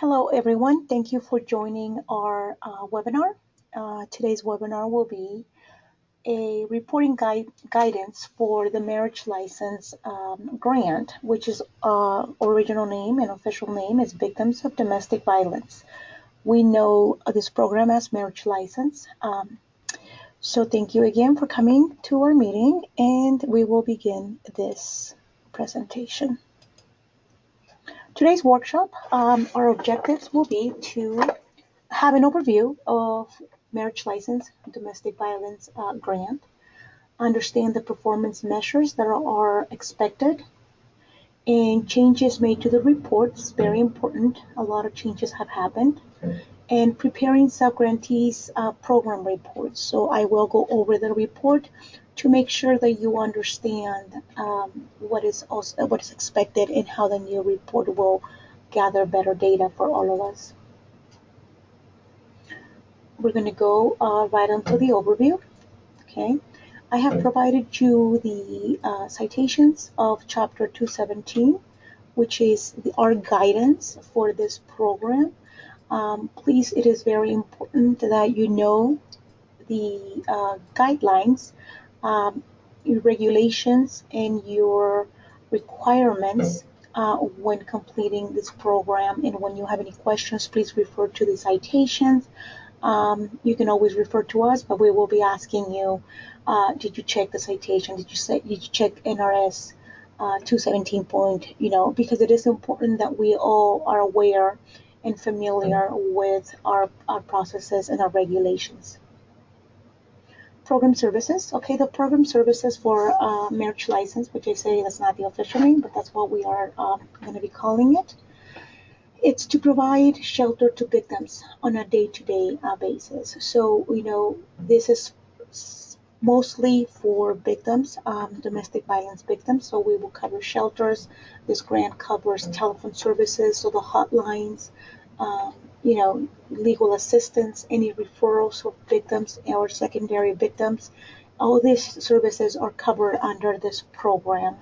Hello, everyone. Thank you for joining our webinar. Today's webinar will be a reporting guidance for the marriage license grant, which is original name and official name is Victims of Domestic Violence. We know this program as marriage license. So thank you again for coming to our meeting, and we will begin this presentation. Today's workshop, our objectives will be to have an overview of marriage license domestic violence grant, understand the performance measures that are expected, and changes made to the reports, very important. A lot of changes have happened, and preparing sub-grantees program reports. So I will go over the report to make sure that you understand what is expected and how the new report will gather better data for all of us. We're going to go right onto the overview. Okay, I have provided you the citations of Chapter 217, which is our guidance for this program. Please, it is very important that you know the guidelines, your regulations, and your requirements when completing this program. And when you have any questions, please refer to the citations. You can always refer to us, but we will be asking you, did you check the citation? Did you check NRS 217 point? Because it is important that we all are aware and familiar with our processes and our regulations. Program services. Okay, the program services for marriage license, which I say that's not the official name, but that's what we are going to be calling it. It's to provide shelter to victims on a day-to-day basis. So, this is mostly for victims, domestic violence victims. So we will cover shelters. This grant covers telephone services, so the hotlines, legal assistance, any referrals of victims or secondary victims. All these services are covered under this program.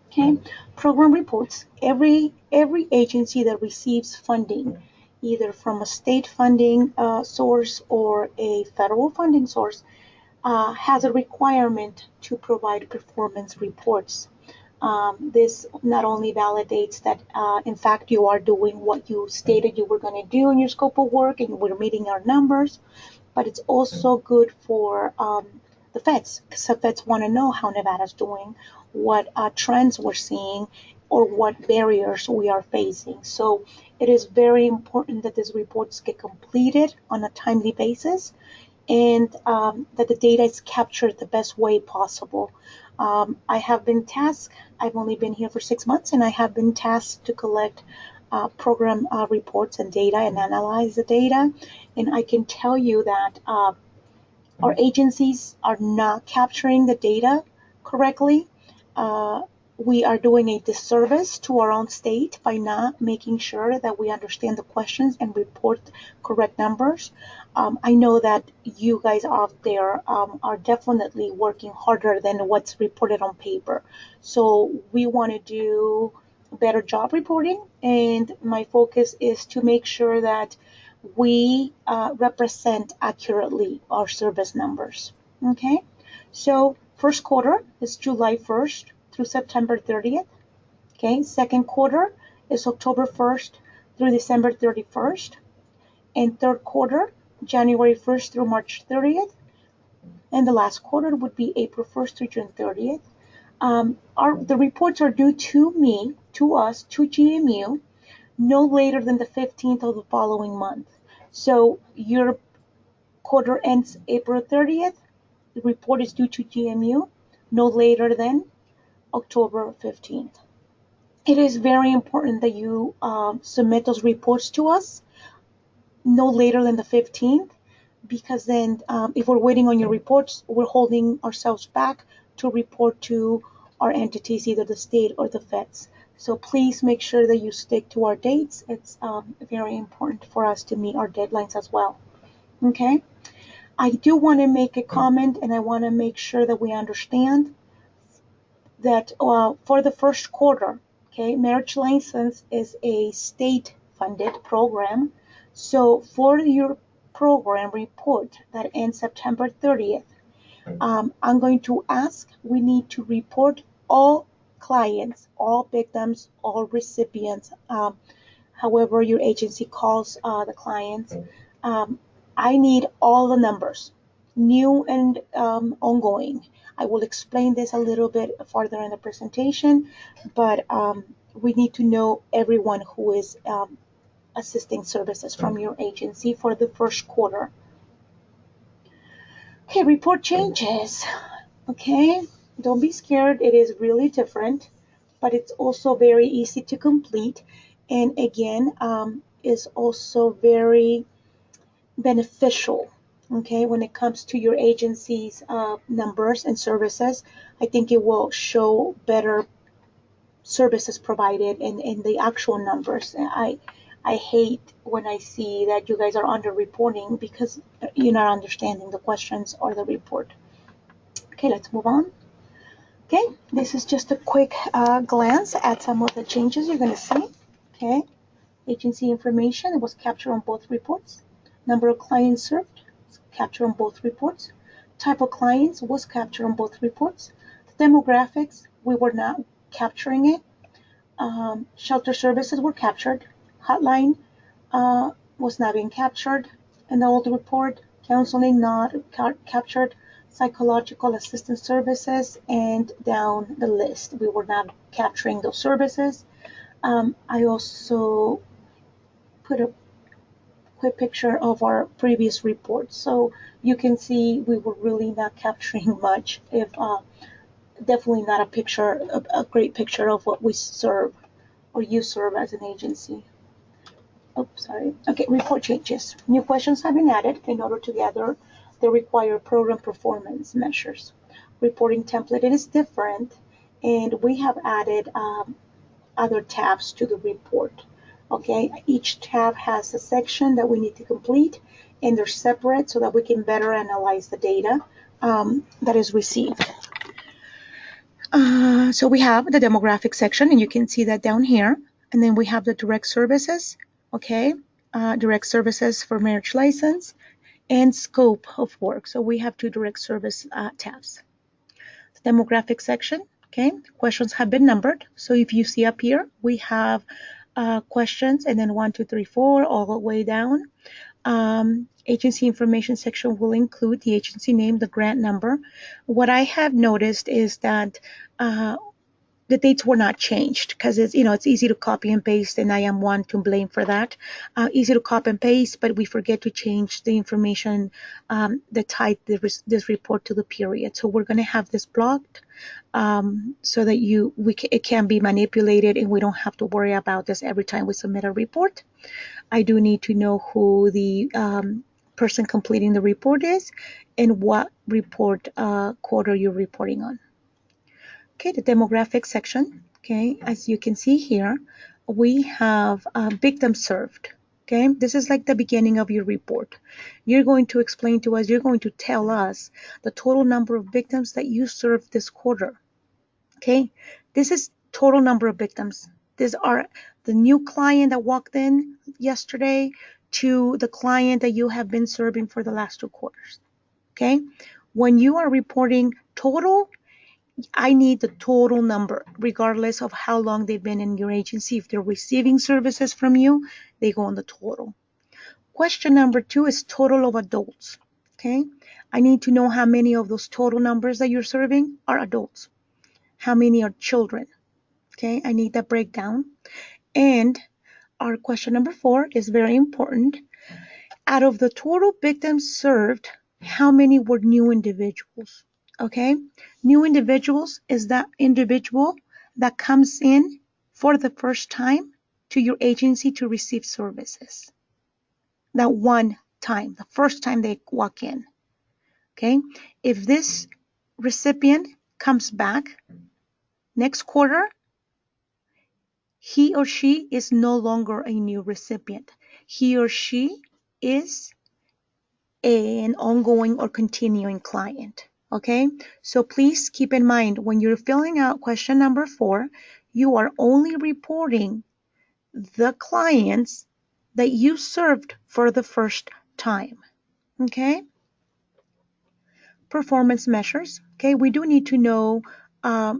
Okay, program reports. Every agency that receives funding, either from a state funding source or a federal funding source, has a requirement to provide performance reports. This not only validates that, in fact, you are doing what you stated you were going to do in your scope of work and we're meeting our numbers, but it's also good for the feds, because the feds want to know how Nevada's doing, what trends we're seeing, or what barriers we are facing. So it is very important that these reports get completed on a timely basis, and that the data is captured the best way possible. I have been tasked, I've only been here for 6 months, and I have been tasked to collect program reports and data and analyze the data. And I can tell you that our agencies are not capturing the data correctly. We are doing a disservice to our own state by not making sure that we understand the questions and report correct numbers. I know that you guys out there are definitely working harder than what's reported on paper. So we want to do a better job reporting, and my focus is to make sure that we represent accurately our service numbers. Okay, so first quarter is July 1st through September 30th. Okay, second quarter is October 1st through December 31st. And third quarter, January 1st through March 30th. And the last quarter would be April 1st through June 30th. The reports are due to me, to us, to GMU, no later than the 15th of the following month. So your quarter ends April 30th. The report is due to GMU no later than October 15th. It is very important that you submit those reports to us no later than the 15th, because then if we're waiting on your reports, we're holding ourselves back to report to our entities, either the state or the feds. So please make sure that you stick to our dates. It's very important for us to meet our deadlines as well. Okay, I do want to make a comment, and I want to make sure that we understand that for the first quarter, Okay, marriage license is a state-funded program. So for your program report that ends September 30th, I'm going to ask, we need to report all clients, all victims, all recipients, however your agency calls the clients. Um, I need all the numbers, new and ongoing. I will explain this a little bit further in the presentation, but we need to know everyone who is assisting services from your agency for the first quarter. Okay, report changes. Okay, don't be scared. It is really different, but it's also very easy to complete. And again, is also very beneficial. Okay, when it comes to your agency's numbers and services, I think it will show better services provided in the actual numbers. I hate when I see that you guys are underreporting because you're not understanding the questions or the report. Okay, let's move on. Okay, this is just a quick glance at some of the changes you're going to see. Okay, agency information was captured on both reports. Number of clients served was captured on both reports. Type of clients was captured on both reports. The demographics, we were not capturing it. Shelter services were captured. Hotline was not being captured in the old report. Counseling not captured. Psychological assistance services, and down the list. We were not capturing those services. I also put a quick picture of our previous report, so you can see we were really not capturing much. If definitely not a picture, a great picture of what we serve or you serve as an agency. Oh, sorry. Okay, report changes. New questions have been added in order to gather the required program performance measures. Reporting template is different, and we have added other tabs to the report. Okay, each tab has a section that we need to complete, and they're separate so that we can better analyze the data that is received. So we have the demographic section, and you can see that down here. And then we have the direct services, okay, direct services for marriage license, and scope of work. So we have two direct service tabs. The demographic section, okay, questions have been numbered. So if you see up here, we have questions, and then 1, 2, 3, 4, all the way down. Agency information section will include the agency name, the grant number. What I have noticed is that the dates were not changed because it's easy to copy and paste, and I am one to blame for that. Easy to copy and paste, but we forget to change the information that tied this report to the period. So we're going to have this blocked so that it can be manipulated, and we don't have to worry about this every time we submit a report. I do need to know who the person completing the report is and what report quarter you're reporting on. Okay, the demographic section. Okay, as you can see here, we have victims served. Okay, this is like the beginning of your report. You're going to explain to us, you're going to tell us the total number of victims that you served this quarter. Okay, this is total number of victims. These are the new client that walked in yesterday to the client that you have been serving for the last 2 quarters. Okay, when you are reporting total, I need the total number, regardless of how long they've been in your agency. If they're receiving services from you, they go on the total. Question number 2 is total of adults. Okay, I need to know how many of those total numbers that you're serving are adults. How many are children? Okay, I need that breakdown. And our question number 4 is very important. Out of the total victims served, how many were new individuals? Okay, new individuals is that individual that comes in for the first time to your agency to receive services. That one time, the first time they walk in. Okay, if this recipient comes back next quarter, he or she is no longer a new recipient. He or she is an ongoing or continuing client. Okay, so please keep in mind when you're filling out question number 4, you are only reporting the clients that you served for the first time. Okay? Performance measures. Okay, we do need to know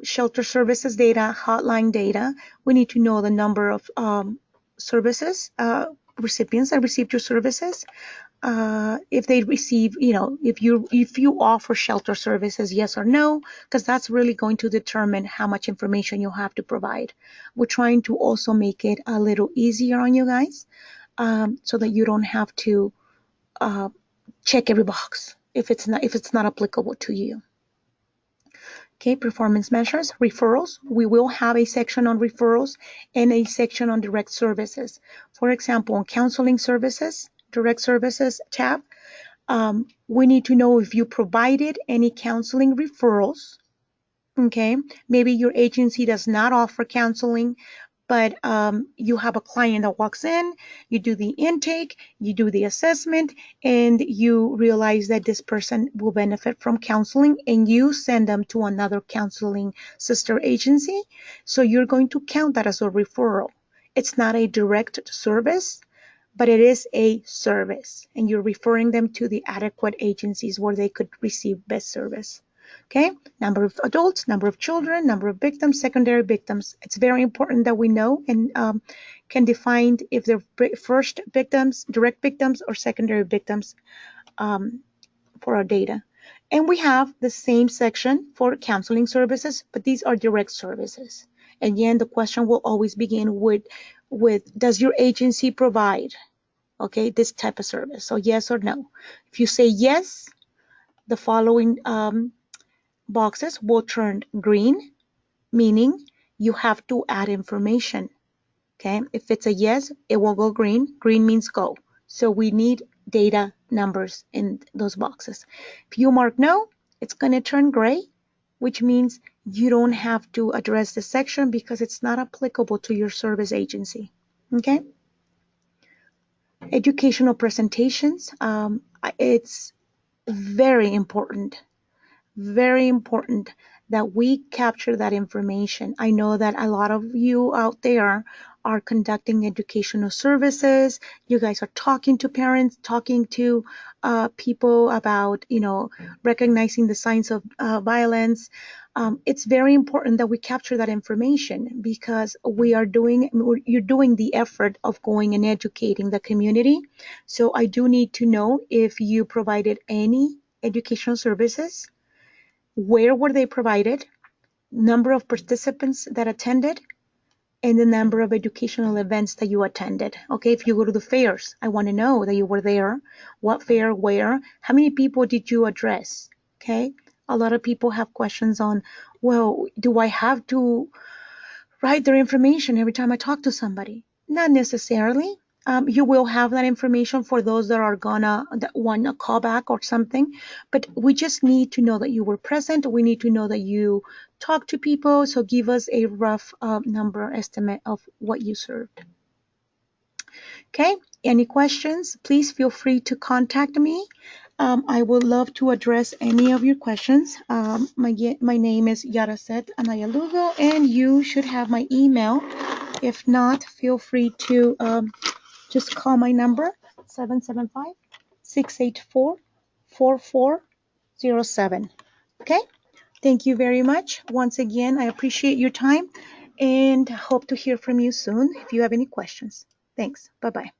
shelter services data, hotline data. We need to know the number of services, recipients that received your services. If they receive, if you offer shelter services, yes or no, because that's really going to determine how much information you have to provide. We're trying to also make it a little easier on you guys, so that you don't have to check every box if it's not applicable to you. Okay, performance measures, referrals. We will have a section on referrals and a section on direct services. For example, on counseling services, direct services tab, we need to know if you provided any counseling referrals. Okay, maybe your agency does not offer counseling, but you have a client that walks in, you do the intake, you do the assessment, and you realize that this person will benefit from counseling, and you send them to another counseling sister agency. So you're going to count that as a referral. It's not a direct service, but it is a service, and you're referring them to the adequate agencies where they could receive best service. Okay, number of adults, number of children, number of victims, secondary victims. It's very important that we know and can define if they're first victims, direct victims, or secondary victims for our data. And we have the same section for counseling services, but these are direct services. Again, the question will always begin with does your agency provide, okay, this type of service? So yes or no. If you say yes, the following boxes will turn green, meaning you have to add information. Okay, if it's a yes, it will go green. Green means go. So we need data numbers in those boxes. If you mark no, it's going to turn gray, which means you don't have to address this section because it's not applicable to your service agency. Okay. Educational presentations. It's very important that we capture that information. I know that a lot of you out there are conducting educational services. You guys are talking to parents, talking to people about, recognizing the signs of violence. It's very important that we capture that information because you're doing the effort of going and educating the community. So I do need to know if you provided any educational services, where were they provided, number of participants that attended, and the number of educational events that you attended. Okay, if you go to the fairs, I want to know that you were there, what fair, where, how many people did you address? Okay, a lot of people have questions on, well, do I have to write their information every time I talk to somebody? Not necessarily. You will have that information for those that want a callback or something, but we just need to know that you were present. We need to know that you talked to people. So give us a rough number estimate of what you served. Okay, any questions? Please feel free to contact me. I would love to address any of your questions. My name is Yaraset Anayalugo, and you should have my email. If not, feel free to just call my number, 775-684-4407. Okay? Thank you very much. Once again, I appreciate your time and hope to hear from you soon if you have any questions. Thanks. Bye-bye.